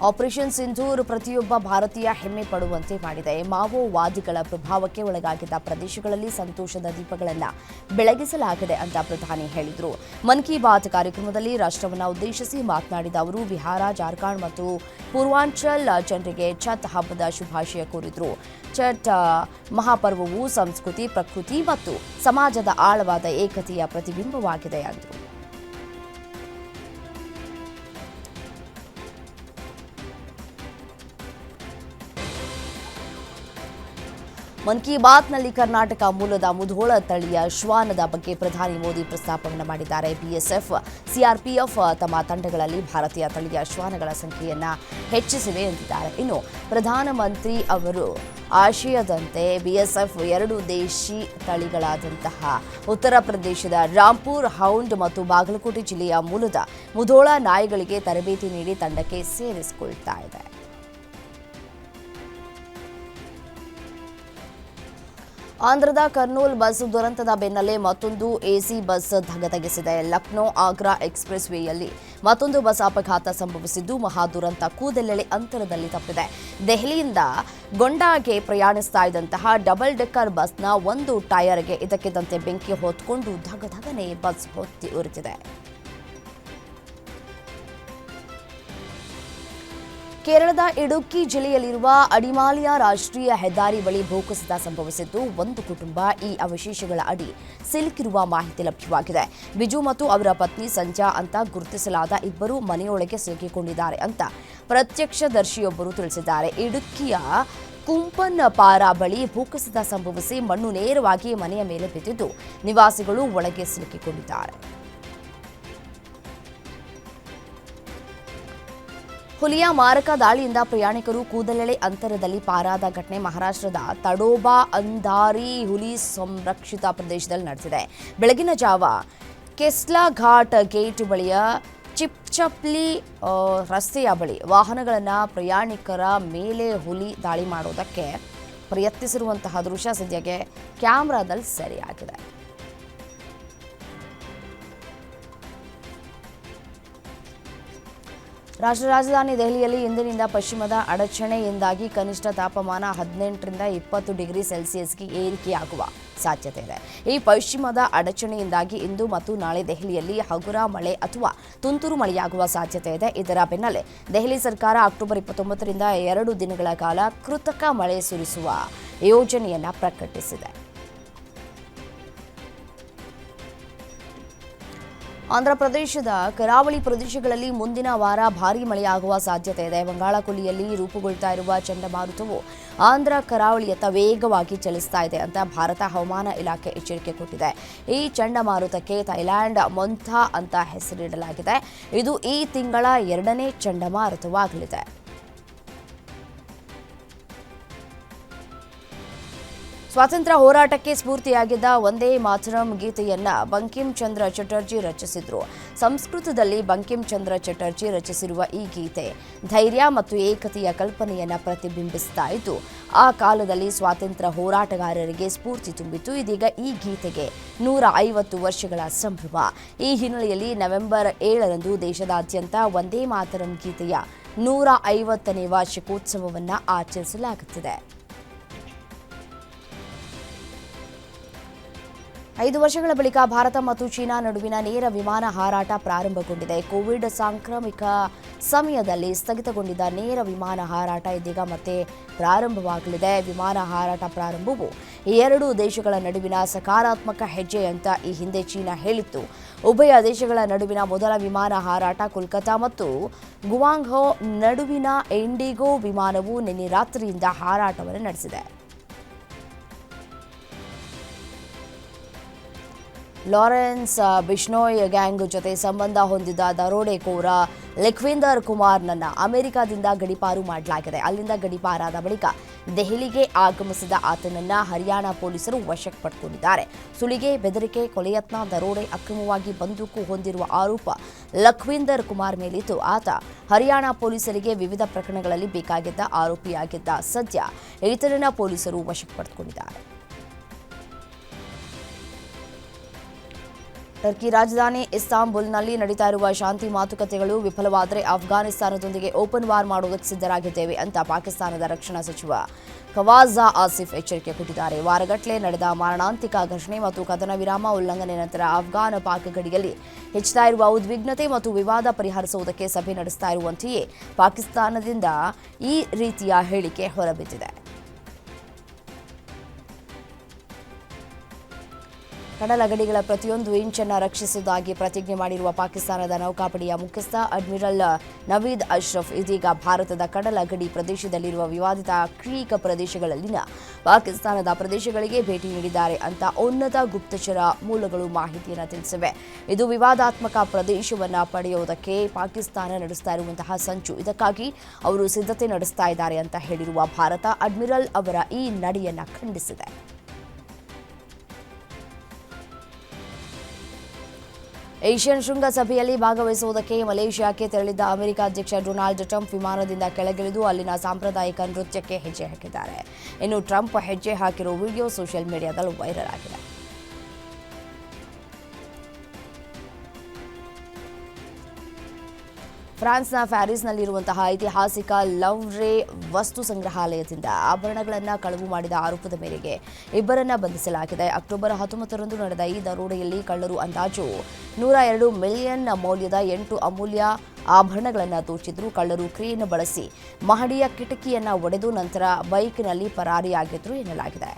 ಆಪರೇಷನ್ ಸಿಂಧೂರ್ ಪ್ರತಿಯೊಬ್ಬ ಭಾರತೀಯ ಹೆಮ್ಮೆ ಪಡುವಂತೆ ಮಾಡಿದೆ. ಮಾವೋವಾದಿಗಳ ಪ್ರಭಾವಕ್ಕೆ ಒಳಗಾಗಿದ್ದ ಪ್ರದೇಶಗಳಲ್ಲಿ ಸಂತೋಷದ ದೀಪಗಳನ್ನು ಬೆಳಗಿಸಲಾಗಿದೆ ಅಂತ ಪ್ರಧಾನಿ ಹೇಳಿದರು. ಮನ್ ಕಿ ಬಾತ್ ಕಾರ್ಯಕ್ರಮದಲ್ಲಿ ರಾಷ್ಟ್ರವನ್ನು ಉದ್ದೇಶಿಸಿ ಮಾತನಾಡಿದ ಅವರು, ಬಿಹಾರ, ಜಾರ್ಖಂಡ್ ಮತ್ತು ಪೂರ್ವಾಂಚಲ್ ಜನರಿಗೆ ಛತ್ ಹಬ್ಬದ ಶುಭಾಶಯ ಕೋರಿದರು. ಛಟ್ ಮಹಾಪರ್ವವು ಸಂಸ್ಕೃತಿ, ಪ್ರಕೃತಿ ಮತ್ತು ಸಮಾಜದ ಆಳವಾದ ಏಕತೆಯ ಪ್ರತಿಬಿಂಬವಾಗಿದೆ ಎಂದರು. ಮನ್ ಕಿ ಬಾತ್ನಲ್ಲಿ ಕರ್ನಾಟಕ ಮೂಲದ ಮುಧೋಳ ತಳಿಯ ಶ್ವಾನದ ಬಗ್ಗೆ ಪ್ರಧಾನಿ ಮೋದಿ ಪ್ರಸ್ತಾಪವನ್ನು ಮಾಡಿದ್ದಾರೆ. ಬಿಎಸ್ಎಫ್, ಸಿಆರ್ಪಿಎಫ್ ತಮ್ಮ ತಂಡಗಳಲ್ಲಿ ಭಾರತೀಯ ತಳಿಯ ಶ್ವಾನಗಳ ಸಂಖ್ಯೆಯನ್ನು ಹೆಚ್ಚಿಸಿವೆ ಎಂದಿದ್ದಾರೆ. ಇನ್ನು ಪ್ರಧಾನಮಂತ್ರಿ ಅವರು ಆಶಯದಂತೆ ಬಿಎಸ್ಎಫ್ 2 ದೇಶಿ ತಳಿಗಳಾದಂತಹ ಉತ್ತರ ಪ್ರದೇಶದ ರಾಂಪುರ್ ಹೌಂಡ್ ಮತ್ತು ಬಾಗಲಕೋಟೆ ಜಿಲ್ಲೆಯ ಮೂಲದ ಮುಧೋಳ ನಾಯಿಗಳಿಗೆ ತರಬೇತಿ ನೀಡಿ ತಂಡಕ್ಕೆ ಸೇರಿಸಿಕೊಳ್ತಾ ಇದೆ. ಆಂಧ್ರದ ಕರ್ನೂಲ್ ಬಸ್ ದುರಂತದ ಬೆನ್ನಲ್ಲೇ ಮತ್ತೊಂದು ಎಸಿ ಬಸ್ ಧಗಧಗಿಸಿದೆ. ಲಕ್ನೋ ಆಗ್ರಾ ಎಕ್ಸ್‌ಪ್ರೆಸ್ ವೇಯಲ್ಲಿ ಮತ್ತೊಂದು ಬಸ್ ಅಪಘಾತ ಸಂಭವಿಸಿದ್ದು, ಮಹಾ ದುರಂತ ಕೂದಲೆಳೆ ಅಂತರದಲ್ಲಿ ತಪ್ಪಿದೆ. ದೆಹಲಿಯಿಂದ ಗೊಂಡಾಗೆ ಪ್ರಯಾಣಿಸ್ತಾ ಇದ್ದಂತಹ ಡಬಲ್ ಡೆಕ್ಕರ್ ಬಸ್ನ ಒಂದು ಟೈರ್ಗೆ ಇದಕ್ಕಿದ್ದಂತೆ ಬೆಂಕಿ ಹೊತ್ಕೊಂಡು ಧಗಧಗನೆ ಬಸ್ ಹೊತ್ತಿ ಉರಿದಿದೆ. ಕೇರಳದ ಇಡುಕ್ಕಿ ಜಿಲ್ಲೆಯಲ್ಲಿರುವ ಅಡಿಮಾಲಿಯ ರಾಷ್ಟ್ರೀಯ ಹೆದ್ದಾರಿ ಬಳಿ ಭೂಕುಸಿತ ಸಂಭವಿಸಿದ್ದು, ಒಂದು ಕುಟುಂಬ ಈ ಅವಶೇಷಗಳ ಅಡಿ ಸಿಲುಕಿರುವ ಮಾಹಿತಿ ಲಭ್ಯವಾಗಿದೆ. ಬಿಜು ಮತ್ತು ಅವರ ಪತ್ನಿ ಸಂಜಾ ಅಂತ ಗುರುತಿಸಲಾದ ಇಬ್ಬರು ಮನೆಯೊಳಗೆ ಸಿಲುಕಿಕೊಂಡಿದ್ದಾರೆ ಅಂತ ಪ್ರತ್ಯಕ್ಷದರ್ಶಿಯೊಬ್ಬರು ತಿಳಿಸಿದ್ದಾರೆ. ಇಡುಕ್ಕಿಯ ಕುಂಪನ್ ಪಾರಾ ಬಳಿ ಭೂಕುಸಿತ ಸಂಭವಿಸಿ ಮಣ್ಣು ನೇರವಾಗಿ ಮನೆಯ ಮೇಲೆ ಬಿದ್ದಿದ್ದು, ನಿವಾಸಿಗಳು ಒಳಗೆ ಸಿಲುಕಿಕೊಂಡಿದ್ದಾರೆ. ಹುಲಿಯ ಮಾರಕ ದಾಳಿಯಿಂದ ಪ್ರಯಾಣಿಕರು ಕೂದಲೆಳೆ ಅಂತರದಲ್ಲಿ ಪಾರಾದ ಘಟನೆ ಮಹಾರಾಷ್ಟ್ರದ ತಡೋಬಾ ಅಂಧಾರಿ ಹುಲಿ ಸಂರಕ್ಷಿತ ಪ್ರದೇಶದಲ್ಲಿ ನಡೆದಿದೆ. ಬೆಳಗಿನ ಜಾವ ಕೆಸ್ಲಾ ಘಾಟ್ ಗೇಟ್ ಬಳಿಯ ಚಿಪ್ಚಪ್ಲಿ ರಸ್ತೆಯ ಬಳಿ ವಾಹನಗಳನ್ನು ಪ್ರಯಾಣಿಕರ ಮೇಲೆ ಹುಲಿ ದಾಳಿ ಮಾಡೋದಕ್ಕೆ ಪ್ರಯತ್ನಿಸಿರುವಂತಹ ದೃಶ್ಯ ಸದ್ಯಕ್ಕೆ ಕ್ಯಾಮೆರಾದಲ್ಲಿ ಸೆರೆಯಾಗಿದೆ. ರಾಷ್ಟ್ರ ರಾಜಧಾನಿ ದೆಹಲಿಯಲ್ಲಿ ಇಂದಿನಿಂದ ಪಶ್ಚಿಮದ ಅಡಚಣೆಯಿಂದಾಗಿ ಕನಿಷ್ಠ ತಾಪಮಾನ 18ರಿಂದ 20 ಡಿಗ್ರಿ ಸೆಲ್ಸಿಯಸ್ಗೆ ಏರಿಕೆಯಾಗುವ ಸಾಧ್ಯತೆ ಇದೆ. ಈ ಪಶ್ಚಿಮದ ಅಡಚಣೆಯಿಂದಾಗಿ ಇಂದು ಮತ್ತು ನಾಳೆ ದೆಹಲಿಯಲ್ಲಿ ಹಗುರ ಮಳೆ ಅಥವಾ ತುಂತುರು ಮಳೆಯಾಗುವ ಸಾಧ್ಯತೆ ಇದೆ. ಇದರ ಬೆನ್ನಲ್ಲೇ ದೆಹಲಿ ಸರ್ಕಾರ ಅಕ್ಟೋಬರ್ 29ರಿಂದ 2 ದಿನಗಳ ಕಾಲ ಕೃತಕ ಮಳೆ ಸುರಿಸುವ ಯೋಜನೆಯನ್ನು ಪ್ರಕಟಿಸಿದೆ. ಆಂಧ್ರಪ್ರದೇಶದ ಕರಾವಳಿ ಪ್ರದೇಶಗಳಲ್ಲಿ ಮುಂದಿನ ವಾರ ಭಾರೀ ಮಳೆಯಾಗುವ ಸಾಧ್ಯತೆ ಇದೆ. ಬಂಗಾಳಕೊಲ್ಲಿಯಲ್ಲಿ ರೂಪುಗೊಳ್ತಾ ಇರುವ ಚಂಡಮಾರುತವು ಆಂಧ್ರ ಕರಾವಳಿಯತ್ತ ವೇಗವಾಗಿ ಚಲಿಸ್ತಾ ಇದೆ ಅಂತ ಭಾರತ ಹವಾಮಾನ ಇಲಾಖೆ ಎಚ್ಚರಿಕೆ ಕೊಟ್ಟಿದೆ. ಈ ಚಂಡಮಾರುತಕ್ಕೆ ಥೈಲ್ಯಾಂಡ್ ಮೊಂಥಾ ಅಂತ ಹೆಸರಿಡಲಾಗಿದೆ. ಇದು ಈ ತಿಂಗಳ 2ನೇ ಚಂಡಮಾರುತವಾಗಲಿದೆ. ಸ್ವಾತಂತ್ರ್ಯ ಹೋರಾಟಕ್ಕೆ ಸ್ಫೂರ್ತಿಯಾಗಿದ್ದ ವಂದೇ ಮಾತರಂ ಗೀತೆಯನ್ನ ಬಂಕಿಂ ಚಂದ್ರ ಚಟರ್ಜಿ ರಚಿಸಿದ್ರು. ಸಂಸ್ಕೃತದಲ್ಲಿ ಬಂಕಿಂ ಚಂದ್ರ ಚಟರ್ಜಿ ರಚಿಸಿರುವ ಈ ಗೀತೆ ಧೈರ್ಯ ಮತ್ತು ಏಕತೆಯ ಕಲ್ಪನೆಯನ್ನ ಪ್ರತಿಬಿಂಬಿಸ್ತಾ ಇದ್ದು, ಆ ಕಾಲದಲ್ಲಿ ಸ್ವಾತಂತ್ರ್ಯ ಹೋರಾಟಗಾರರಿಗೆ ಸ್ಫೂರ್ತಿ ತುಂಬಿತು. ಇದೀಗ ಈ ಗೀತೆಗೆ 150 ವರ್ಷಗಳ ಸಂಭ್ರಮ. ಈ ಹಿನ್ನೆಲೆಯಲ್ಲಿ ನವೆಂಬರ್ 7ರಂದು ದೇಶದಾದ್ಯಂತ ವಂದೇ ಮಾತರಂ ಗೀತೆಯ 150ನೇ ವಾರ್ಷಿಕೋತ್ಸವವನ್ನು ಆಚರಿಸಲಾಗುತ್ತಿದೆ. 5 ವರ್ಷಗಳ ಬಳಿಕ ಭಾರತ ಮತ್ತು ಚೀನಾ ನಡುವಿನ ನೇರ ವಿಮಾನ ಹಾರಾಟ ಪ್ರಾರಂಭಗೊಂಡಿದೆ. ಕೋವಿಡ್ ಸಾಂಕ್ರಾಮಿಕ ಸಮಯದಲ್ಲಿ ಸ್ಥಗಿತಗೊಂಡಿದ್ದ ನೇರ ವಿಮಾನ ಹಾರಾಟ ಇದೀಗ ಮತ್ತೆ ಪ್ರಾರಂಭವಾಗಲಿದೆ. ವಿಮಾನ ಹಾರಾಟ ಪ್ರಾರಂಭವು ಎರಡೂ ದೇಶಗಳ ನಡುವಿನ ಸಕಾರಾತ್ಮಕ ಹೆಜ್ಜೆ ಅಂತ ಈ ಹಿಂದೆ ಚೀನಾ ಹೇಳಿತ್ತು. ಉಭಯ ದೇಶಗಳ ನಡುವಿನ ಮೊದಲ ವಿಮಾನ ಹಾರಾಟ ಕೋಲ್ಕತಾ ಮತ್ತು ಗುವಾಂಗ್ಝೋ ನಡುವಿನ ಇಂಡಿಗೋ ವಿಮಾನವು ನಿನ್ನೆ ರಾತ್ರಿಯಿಂದ ಹಾರಾಟವನ್ನು ನಡೆಸಿದೆ. ಲಾರೆನ್ಸ್ ಬಿಷ್ಣೋಯ್ ಗ್ಯಾಂಗ್ ಜೊತೆ ಸಂಬಂಧ ಹೊಂದಿದ್ದ ದರೋಡೆಕೋರ ಲಖ್ವಿಂದರ್ ಕುಮಾರ್ನನ್ನ ಅಮೆರಿಕದಿಂದ ಗಡೀಪಾರು ಮಾಡಲಾಗಿದೆ. ಅಲ್ಲಿಂದ ಗಡೀಪಾರಾದ ಬಳಿಕ ದೆಹಲಿಗೆ ಆಗಮಿಸಿದ ಆತನನ್ನ ಹರಿಯಾಣ ಪೊಲೀಸರು ವಶಕ್ಕೆ ಪಡೆದುಕೊಂಡಿದ್ದಾರೆ. ಸುಲಿಗೆ, ಬೆದರಿಕೆ, ಕೊಲೆಯತ್ನ, ದರೋಡೆ, ಅಕ್ರಮವಾಗಿ ಬಂದೂಕು ಹೊಂದಿರುವ ಆರೋಪ ಲಖ್ವಿಂದರ್ ಕುಮಾರ್ ಮೇಲಿತ್ತು. ಆತ ಹರಿಯಾಣ ಪೊಲೀಸರಿಗೆ ವಿವಿಧ ಪ್ರಕರಣಗಳಲ್ಲಿ ಬೇಕಾಗಿದ್ದ ಆರೋಪಿಯಾಗಿದ್ದ. ಸದ್ಯ ಈತನನ್ನ ಪೊಲೀಸರು ವಶಕ್ಕೆ ಪಡೆದುಕೊಂಡಿದ್ದಾರೆ. ಟರ್ಕಿ ರಾಜಧಾನಿ ಇಸ್ತಾಂಬುಲ್ನಲ್ಲಿ ನಡೀತಾ ಇರುವ ಶಾಂತಿ ಮಾತುಕತೆಗಳು ವಿಫಲವಾದರೆ ಅಫ್ಘಾನಿಸ್ತಾನದೊಂದಿಗೆ ಓಪನ್ ವಾರ್ ಮಾಡುವುದಕ್ಕೆ ಸಿದ್ಧರಾಗಿದ್ದೇವೆ ಅಂತ ಪಾಕಿಸ್ತಾನದ ರಕ್ಷಣಾ ಸಚಿವ ಖವಾಜಾ ಆಸಿಫ್ ಎಚ್ಚರಿಕೆ ಕೊಟ್ಟಿದ್ದಾರೆ. ವಾರಗಟ್ಟಲೆ ನಡೆದ ಮಾರಣಾಂತಿಕ ಘರ್ಷಣೆ ಮತ್ತು ಕದನ ವಿರಾಮ ಉಲ್ಲಂಘನೆ ನಂತರ ಅಫ್ಘಾನ್ ಪಾಕ್ ಗಡಿಯಲ್ಲಿ ಹೆಚ್ಚುತ್ತಾ ಇರುವ ಉದ್ವಿಗ್ನತೆ ಮತ್ತು ವಿವಾದ ಪರಿಹರಿಸುವುದಕ್ಕೆ ಸಭೆ ನಡೆಸ್ತಾ ಇರುವಂತೆಯೇ ಪಾಕಿಸ್ತಾನದಿಂದ ಈ ರೀತಿಯ ಹೇಳಿಕೆ ಹೊರಬಿದ್ದಿದೆ. ಕಡಲ ಗಡಿಗಳ ಪ್ರತಿಯೊಂದು ಇಂಚನ್ನು ರಕ್ಷಿಸುವುದಾಗಿ ಪ್ರತಿಜ್ಞೆ ಮಾಡಿರುವ ಪಾಕಿಸ್ತಾನದ ನೌಕಾಪಡೆಯ ಮುಖ್ಯಸ್ಥ ಅಡ್ಮಿರಲ್ ನವೀದ್ ಅಶ್ರಫ್ ಇದೀಗ ಭಾರತದ ಕಡಲ ಗಡಿ ಪ್ರದೇಶದಲ್ಲಿರುವ ವಿವಾದಿತ ಕ್ರೀಕ್ ಪ್ರದೇಶಗಳಲ್ಲಿನ ಪಾಕಿಸ್ತಾನದ ಪ್ರದೇಶಗಳಿಗೆ ಭೇಟಿ ನೀಡಿದ್ದಾರೆ ಅಂತ ಉನ್ನತ ಗುಪ್ತಚರ ಮೂಲಗಳು ಮಾಹಿತಿಯನ್ನು ತಿಳಿಸಿವೆ. ಇದು ವಿವಾದಾತ್ಮಕ ಪ್ರದೇಶವನ್ನು ಪಡೆಯುವುದಕ್ಕೆ ಪಾಕಿಸ್ತಾನ ನಡೆಸ್ತಾ ಇರುವಂತಹ ಸಂಚು. ಇದಕ್ಕಾಗಿ ಅವರು ಸಿದ್ಧತೆ ನಡೆಸ್ತಾ ಇದ್ದಾರೆ ಅಂತ ಹೇಳಿರುವ ಭಾರತ ಅಡ್ಮಿರಲ್ ಅವರ ಈ ನಡೆಯನ್ನು ಖಂಡಿಸಿದೆ. ಏಷ್ಯನ್ ಶೃಂಗಸಭೆಯಲ್ಲಿ ಭಾಗವಹಿಸುವುದಕ್ಕೆ ಮಲೇಷಿಯಾಕ್ಕೆ ತೆರಳಿದ್ದ ಅಮೆರಿಕ ಅಧ್ಯಕ್ಷ ಡೊನಾಲ್ಡ್ ಟ್ರಂಪ್ ವಿಮಾನದಿಂದ ಕೆಳಗಿಳಿದು ಅಲ್ಲಿನ ಸಾಂಪ್ರದಾಯಿಕ ನೃತ್ಯಕ್ಕೆ ಹೆಜ್ಜೆ ಹಾಕಿದ್ದಾರೆ. ಇನ್ನು ಟ್ರಂಪ್ ಹೆಜ್ಜೆ ಹಾಕಿರೋ ವಿಡಿಯೋ ಸೋಷಿಯಲ್ ಮೀಡಿಯಾದಲ್ಲಿ ವೈರಲ್ ಆಗಿದೆ. ಫ್ರಾನ್ಸ್ನ ಪ್ಯಾರಿಸ್ನಲ್ಲಿರುವಂತಹ ಐತಿಹಾಸಿಕ ಲವ್ರೆ ವಸ್ತು ಸಂಗ್ರಹಾಲಯದಿಂದ ಆಭರಣಗಳನ್ನು ಕಳವು ಮಾಡಿದ ಆರೋಪದ ಮೇರೆಗೆ ಇಬ್ಬರನ್ನ ಬಂಧಿಸಲಾಗಿದೆ. ಅಕ್ಟೋಬರ್ 19ರಂದು ನಡೆದ ಈ ದರೋಡೆಯಲ್ಲಿ ಕಳ್ಳರು ಅಂದಾಜು 102 ಮಿಲಿಯನ್ ಮೌಲ್ಯದ 8 ಅಮೂಲ್ಯ ಆಭರಣಗಳನ್ನು ದೋಚಿದ್ರು. ಕಳ್ಳರು ಕ್ರೇನ್ ಬಳಸಿ ಮಹಡಿಯ ಕಿಟಕಿಯನ್ನು ಒಡೆದು ನಂತರ ಬೈಕ್ನಲ್ಲಿ ಪರಾರಿಯಾಗಿದ್ರು ಎನ್ನಲಾಗಿದೆ.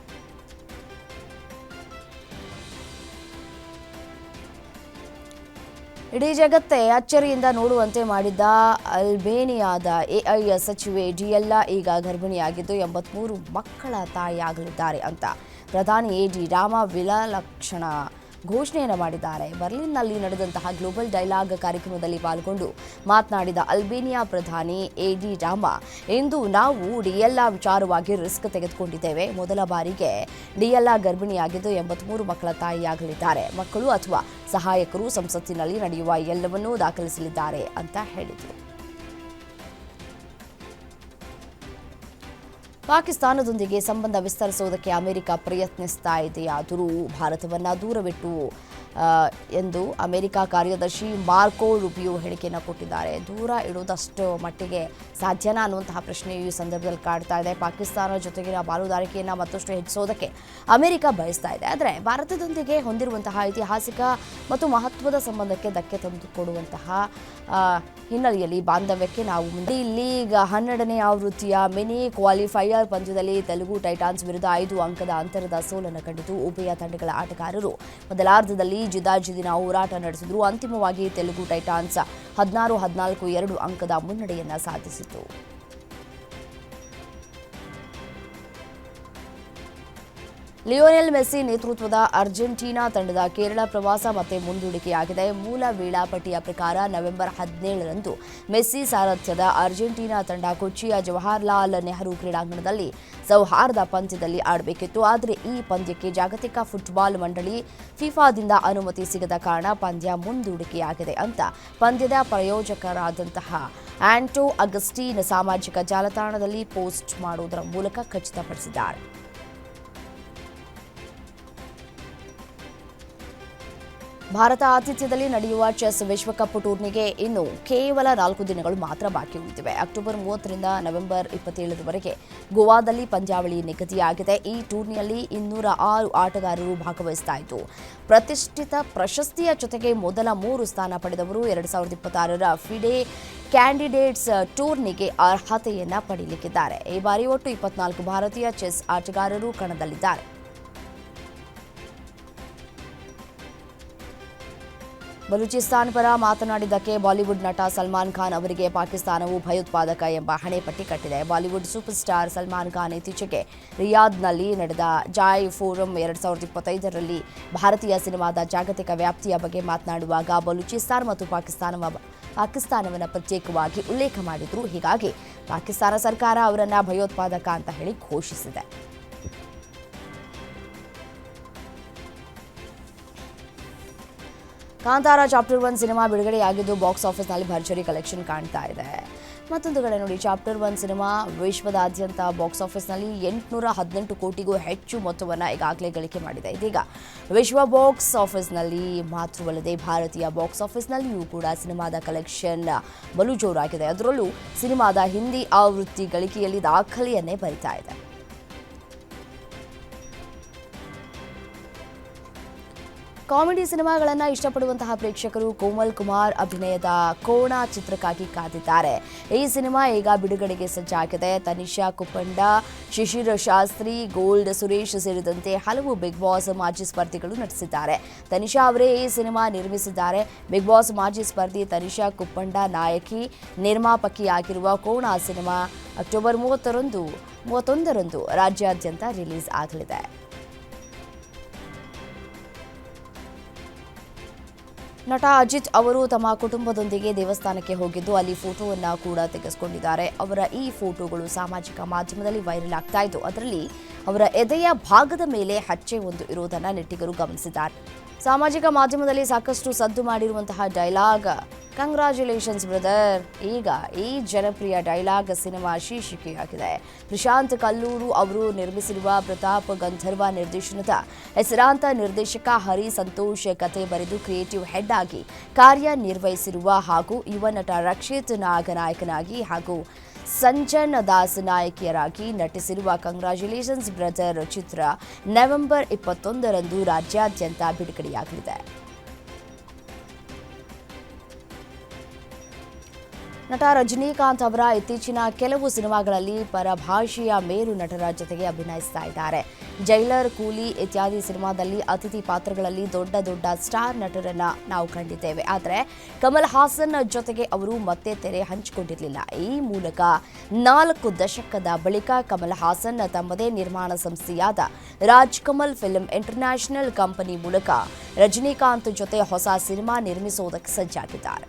ಇಡೀ ಜಗತ್ತೇ ಅಚ್ಚರಿಯಿಂದ ನೋಡುವಂತೆ ಮಾಡಿದ್ದ ಅಲ್ಬೇನಿಯಾದ ಎಐ ಸಚಿವೆ ಡಿಯೆಲ್ಲಾ ಈಗ ಗರ್ಭಿಣಿಯಾಗಿದ್ದು 83 ಮಕ್ಕಳ ತಾಯಿಯಾಗಲಿದ್ದಾರೆ ಅಂತ ಪ್ರಧಾನಿ ಎಡಿ ರಾಮ ವಿಲಕ್ಷಣ ಘೋಷಣೆಯನ್ನು ಮಾಡಿದ್ದಾರೆ. ಬರ್ಲಿನ್ನಲ್ಲಿ ನಡೆದಂತಹ ಗ್ಲೋಬಲ್ ಡೈಲಾಗ್ ಕಾರ್ಯಕ್ರಮದಲ್ಲಿ ಪಾಲ್ಗೊಂಡು ಮಾತನಾಡಿದ ಅಲ್ಬೇನಿಯಾ ಪ್ರಧಾನಿ ಎಡಿ ರಾಮ, ಇಂದು ನಾವು ಡಿಯೆಲ್ಲಾ ವಿಚಾರವಾಗಿ ರಿಸ್ಕ್ ತೆಗೆದುಕೊಂಡಿದ್ದೇವೆ. ಮೊದಲ ಬಾರಿಗೆ ಡಿಯೆಲ್ಲಾ ಗರ್ಭಿಣಿಯಾಗಿದ್ದು 83 ಮಕ್ಕಳ ತಾಯಿಯಾಗಲಿದ್ದಾರೆ. ಮಕ್ಕಳು ಅಥವಾ ಸಹಾಯಕರು ಸಂಸತ್ತಿನಲ್ಲಿ ನಡೆಯುವ ಎಲ್ಲವನ್ನೂ ದಾಖಲಿಸಲಿದ್ದಾರೆ ಅಂತ ಹೇಳಿದರು. ಪಾಕಿಸ್ತಾನದೊಂದಿಗೆ ಸಂಬಂಧ ವಿಸ್ತರಿಸುವುದಕ್ಕೆ ಅಮೆರಿಕ ಪ್ರಯತ್ನಿಸ್ತಾ ಇದೆಯಾದರೂ ಭಾರತವನ್ನು ದೂರವಿಟ್ಟು ಎಂದು ಅಮೆರಿಕ ಕಾರ್ಯದರ್ಶಿ ಮಾರ್ಕೋ ರೂಬಿಯೋ ಹೇಳಿಕೆಯನ್ನು ಕೊಟ್ಟಿದ್ದಾರೆ. ದೂರ ಇಡುವುದಷ್ಟು ಮಟ್ಟಿಗೆ ಸಾಧ್ಯನಾ ಅನ್ನುವಂತಹ ಪ್ರಶ್ನೆ ಈ ಸಂದರ್ಭದಲ್ಲಿ ಕಾಡ್ತಾ ಇದೆ. ಪಾಕಿಸ್ತಾನ ಜೊತೆಗಿನ ಪಾಲುದಾರಿಕೆಯನ್ನು ಮತ್ತಷ್ಟು ಹೆಚ್ಚಿಸೋದಕ್ಕೆ ಅಮೆರಿಕ ಬಯಸ್ತಾ ಇದೆ. ಆದರೆ ಭಾರತದೊಂದಿಗೆ ಹೊಂದಿರುವಂತಹ ಐತಿಹಾಸಿಕ ಮತ್ತು ಮಹತ್ವದ ಸಂಬಂಧಕ್ಕೆ ಧಕ್ಕೆ ತಂದುಕೊಡುವಂತಹ ಹಿನ್ನೆಲೆಯಲ್ಲಿ ಬಾಂಧವ್ಯಕ್ಕೆ ನಾವು ಮುಂದೆ ಇಲ್ಲಿ ಈಗ 12ನೇ ಆವೃತ್ತಿಯ ಮಿನಿ ಕ್ವಾಲಿಫೈಯರ್ ಪಂದ್ಯದಲ್ಲಿ ತೆಲುಗು ಟೈಟಾನ್ಸ್ ವಿರುದ್ಧ 5 ಅಂಕದ ಅಂತರದ ಸೋಲನ್ನು ಕಂಡಿತು. ಉಭಯ ತಂಡಗಳ ಆಟಗಾರರು ಮೊದಲಾರ್ಧದಲ್ಲಿ ಜಿದಾಜಿದಿನ ಹೋರಾಟ ನಡೆಸಿದ್ರು. ಅಂತಿಮವಾಗಿ ತೆಲುಗು ಟೈಟಾನ್ಸ್ 16-14 2 ಅಂಕದ ಮುನ್ನಡೆಯನ್ನು ಸಾಧಿಸಿತು. ಲಿಯೋನೆಲ್ ಮೆಸ್ಸಿ ನೇತೃತ್ವದ ಅರ್ಜೆಂಟೀನಾ ತಂಡದ ಕೇರಳ ಪ್ರವಾಸ ಮತ್ತೆ ಮುಂದೂಡಿಕೆಯಾಗಿದೆ. ಮೂಲ ವೇಳಾಪಟ್ಟಿಯ ಪ್ರಕಾರ ನವೆಂಬರ್ 17ರಂದು ಮೆಸ್ಸಿ ಸಾರಥ್ಯದ ಅರ್ಜೆಂಟೀನಾ ತಂಡ ಕೊಚ್ಚಿಯ ಜವಾಹರ್ಲಾಲ್ ನೆಹರು ಕ್ರೀಡಾಂಗಣದಲ್ಲಿ ಸೌಹಾರ್ದ ಪಂದ್ಯದಲ್ಲಿ ಆಡಬೇಕಿತ್ತು. ಆದರೆ ಈ ಪಂದ್ಯಕ್ಕೆ ಜಾಗತಿಕ ಫುಟ್ಬಾಲ್ ಮಂಡಳಿ ಫಿಫಾದಿಂದ ಅನುಮತಿ ಸಿಗದ ಕಾರಣ ಪಂದ್ಯ ಮುಂದೂಡಿಕೆಯಾಗಿದೆ ಅಂತ ಪಂದ್ಯದ ಪ್ರಾಯೋಜಕರಾದಂತಹ ಆಂಟೋ ಅಗಸ್ಟಿನ್ ಸಾಮಾಜಿಕ ಜಾಲತಾಣದಲ್ಲಿ ಪೋಸ್ಟ್ ಮಾಡುವುದರ ಮೂಲಕ ಖಚಿತಪಡಿಸಿದ್ದಾರೆ. ಭಾರತ ಆತಿಥ್ಯದಲ್ಲಿ ನಡೆಯುವ ಚೆಸ್ ವಿಶ್ವಕಪ್ ಟೂರ್ನಿಗೆ ಇನ್ನು ಕೇವಲ 4 ದಿನಗಳು ಮಾತ್ರ ಬಾಕಿ ಉಳಿದಿವೆ. ಅಕ್ಟೋಬರ್ 30ರಿಂದ ನವೆಂಬರ್ 27ರವರೆಗೆ ಗೋವಾದಲ್ಲಿ ಪಂದ್ಯಾವಳಿ ನಿಗದಿಯಾಗಿದೆ. ಈ ಟೂರ್ನಿಯಲ್ಲಿ 206 ಆಟಗಾರರು ಭಾಗವಹಿಸ್ತಾ ಇದ್ದು, ಪ್ರತಿಷ್ಠಿತ ಪ್ರಶಸ್ತಿಯ ಜೊತೆಗೆ ಮೊದಲ 3 ಸ್ಥಾನ ಪಡೆದವರು 2026ರ ಫಿಡೆ ಕ್ಯಾಂಡಿಡೇಟ್ಸ್ ಟೂರ್ನಿಗೆ ಅರ್ಹತೆಯನ್ನ ಪಡೆಯಲಿದ್ದಾರೆ. ಈ ಬಾರಿ ಒಟ್ಟು 24 ಭಾರತೀಯ ಚೆಸ್ ಆಟಗಾರರು ಕಣದಲ್ಲಿದ್ದಾರೆ. ಬಲೂಚಿಸ್ತಾನ್ ಪರ ಮಾತನಾಡಿದ್ದಕ್ಕೆ ಬಾಲಿವುಡ್ ನಟ ಸಲ್ಮಾನ್ ಖಾನ್ ಅವರಿಗೆ ಪಾಕಿಸ್ತಾನವು ಭಯೋತ್ಪಾದಕ ಎಂಬ ಹಣೆಪಟ್ಟಿ ಕಟ್ಟಿದೆ. Bollywood super star Salman Khan ಇತ್ತೀಚೆಗೆ ರಿಯಾದ್ನಲ್ಲಿ ನಡೆದ ಜಾಯ್ ಫೋರಂ 2025ರಲ್ಲಿ ಭಾರತೀಯ ಸಿನಿಮಾದ ಜಾಗತಿಕ ವ್ಯಾಪ್ತಿಯ ಬಗ್ಗೆ ಮಾತನಾಡುವಾಗ ಬಲೂಚಿಸ್ತಾನ್ ಮತ್ತು ಪಾಕಿಸ್ತಾನವನ್ನು ಪ್ರತ್ಯೇಕವಾಗಿ ಉಲ್ಲೇಖ ಮಾಡಿದ್ರು. ಹೀಗಾಗಿ ಪಾಕಿಸ್ತಾನ ಸರ್ಕಾರ ಅವರನ್ನ ಭಯೋತ್ಪಾದಕ ಅಂತ ಹೇಳಿ ಘೋಷಿಸಿದೆ. ಕಾಂತಾರ ಚಾಪ್ಟರ್ 1 ಸಿನಿಮಾ ಬಿಡುಗಡೆಯಾಗಿದ್ದು ಬಾಕ್ಸ್ ಆಫೀಸ್ನಲ್ಲಿ ಭರ್ಜರಿ ಕಲೆಕ್ಷನ್ ಕಾಣ್ತಾ ಇದೆ. ಮತ್ತೊಂದು ಕಡೆ ನೋಡಿ, ಚಾಪ್ಟರ್ 1 ಸಿನಿಮಾ ವಿಶ್ವದಾದ್ಯಂತ ಬಾಕ್ಸ್ ಆಫೀಸ್ನಲ್ಲಿ 818 ಕೋಟಿಗೂ ಹೆಚ್ಚು ಮೊತ್ತವನ್ನು ಈಗಾಗಲೇ ಗಳಿಕೆ ಮಾಡಿದೆ. ಇದೀಗ ವಿಶ್ವ ಬಾಕ್ಸ್ ಆಫೀಸ್ನಲ್ಲಿ ಮಾತ್ರವಲ್ಲದೆ ಭಾರತೀಯ ಬಾಕ್ಸ್ ಆಫೀಸ್ನಲ್ಲಿಯೂ ಕೂಡ ಸಿನಿಮಾದ ಕಲೆಕ್ಷನ್ ಬಲು ಜೋರಾಗಿದೆ. ಅದರಲ್ಲೂ ಸಿನಿಮಾದ ಹಿಂದಿ ಆವೃತ್ತಿ ಗಳಿಕೆಯಲ್ಲಿ ದಾಖಲೆಯನ್ನೇ ಬರಿತಾ ಇದೆ. ಕಾಮಿಡಿ ಸಿನಿಮಾಗಳನ್ನು ಇಷ್ಟಪಡುವಂತಹ ಪ್ರೇಕ್ಷಕರು ಕೋಮಲ್ ಕುಮಾರ್ ಅಭಿನಯದ ಕೋಣ ಚಿತ್ರಕ್ಕಾಗಿ ಕಾದಿದ್ದಾರೆ. ಈ ಸಿನಿಮಾ ಈಗ ಬಿಡುಗಡೆಗೆ ಸಜ್ಜಾಗಿದೆ. ತನಿಷಾ ಕುಪ್ಪಂಡ, ಶಿಶಿರ್ ಶಾಸ್ತ್ರಿ, ಗೋಲ್ಡ್ ಸುರೇಶ್ ಸೇರಿದಂತೆ ಹಲವು ಬಿಗ್ ಬಾಸ್ ಮಾಜಿ ಸ್ಪರ್ಧಿಗಳು ನಟಿಸಿದ್ದಾರೆ. ತನಿಷಾ ಅವರೇ ಈ ಸಿನಿಮಾ ನಿರ್ಮಿಸಿದ್ದಾರೆ. ಬಿಗ್ ಬಾಸ್ ಮಾಜಿ ಸ್ಪರ್ಧಿ ತನಿಷಾ ಕುಪ್ಪಂಡ ನಾಯಕಿ, ನಿರ್ಮಾಪಕಿಯಾಗಿರುವ ಕೋಣ ಸಿನಿಮಾ ಅಕ್ಟೋಬರ್ 31ರಂದು ರಾಜ್ಯಾದ್ಯಂತ ರಿಲೀಸ್ ಆಗಲಿದೆ. ನಟ ಅಜಿತ್ ಅವರು ತಮ್ಮ ಕುಟುಂಬದೊಂದಿಗೆ ದೇವಸ್ಥಾನಕ್ಕೆ ಹೋಗಿದ್ದು ಅಲ್ಲಿ ಫೋಟೋವನ್ನು ಕೂಡ ತೆಗೆಸಿಕೊಂಡಿದ್ದಾರೆ. ಅವರ ಈ ಫೋಟೋಗಳು ಸಾಮಾಜಿಕ ಮಾಧ್ಯಮದಲ್ಲಿ ವೈರಲ್ ಆಗ್ತಾ ಇದ್ದು, ಅದರಲ್ಲಿ ಅವರ ಎದೆಯ ಭಾಗದ ಮೇಲೆ ಹಚ್ಚೆ ಒಂದು ಇರುವುದನ್ನು ನೆಟ್ಟಿಗರು ಗಮನಿಸಿದ್ದಾರೆ. ಸಾಮಾಜಿಕ ಮಾಧ್ಯಮದಲ್ಲಿ ಸಾಕಷ್ಟು ಸದ್ದು ಮಾಡಿರುವಂತಹ ಡೈಲಾಗ್ ಕಂಗ್ರಾಚ್ಯುಲೇಷನ್ಸ್ ಬ್ರದರ್. ಈಗ ಈ ಜನಪ್ರಿಯ ಡೈಲಾಗ್ ಸಿನಿಮಾ ಶೀರ್ಷಿಕೆಯಾಗಿದೆ. ಪ್ರಶಾಂತ್ ಕಲ್ಲೂರು ಅವರು ನಿರ್ಮಿಸಿರುವ ಪ್ರತಾಪ್ ಗಂಧರ್ವ ನಿರ್ದೇಶನದ ಹೆಸರಾಂತ ನಿರ್ದೇಶಕ ಹರಿ ಸಂತೋಷ್ ಕತೆ ಬರೆದು ಕ್ರಿಯೇಟಿವ್ ಹೆಡ್ ಆಗಿ ಕಾರ್ಯನಿರ್ವಹಿಸಿರುವ ಹಾಗೂ ಯುವ ನಟ ರಕ್ಷಿತ್ ನಾಯಕನಾಗಿ ಹಾಗೂ ಸಂಜನ್ ದಾಸ್ ನಾಯಕಿಯರಾಗಿ ನಟಿಸಿರುವ ಕಂಗ್ರಾಚ್ಯುಲೇಷನ್ಸ್ ಬ್ರದರ್ ಚಿತ್ರ ನವೆಂಬರ್ 21ರಂದು ರಾಜ್ಯಾದ್ಯಂತ ಬಿಡುಗಡೆಯಾಗಲಿದೆ. ನಟ ರಜನಿಕಾಂತ್ ಅವರ ಇತ್ತೀಚಿನ ಕೆಲವು ಸಿನಿಮಾಗಳಲ್ಲಿ ಪರಭಾಷೆಯ ಮೇರು ನಟರ ಜೊತೆಗೆ ಅಭಿನಯಿಸ್ತಾ ಇದ್ದಾರೆ. ಜೈಲರ್, ಕೂಲಿ ಇತ್ಯಾದಿ ಸಿನಿಮಾದಲ್ಲಿ ಅತಿಥಿ ಪಾತ್ರಗಳಲ್ಲಿ ದೊಡ್ಡ ಸ್ಟಾರ್ ನಟರನ್ನ ನಾವು ಕಂಡಿದ್ದೇವೆ. ಆದರೆ ಕಮಲ್ ಹಾಸನ್ ಜೊತೆಗೆ ಅವರು ಮತ್ತೆ ತೆರೆ ಹಂಚಿಕೊಂಡಿರಲಿಲ್ಲ. ಈ ಮೂಲಕ 4 ದಶಕದ ಬಳಿಕ ಕಮಲ್ ಹಾಸನ್ ತಮ್ಮದೇ ನಿರ್ಮಾಣ ಸಂಸ್ಥೆಯಾದ Raj Kamal film international company ಮೂಲಕ ರಜನಿಕಾಂತ್ ಜೊತೆ ಹೊಸ ಸಿನಿಮಾ ನಿರ್ಮಿಸುವುದಕ್ಕೆ ಸಜ್ಜಾಗಿದ್ದಾರೆ.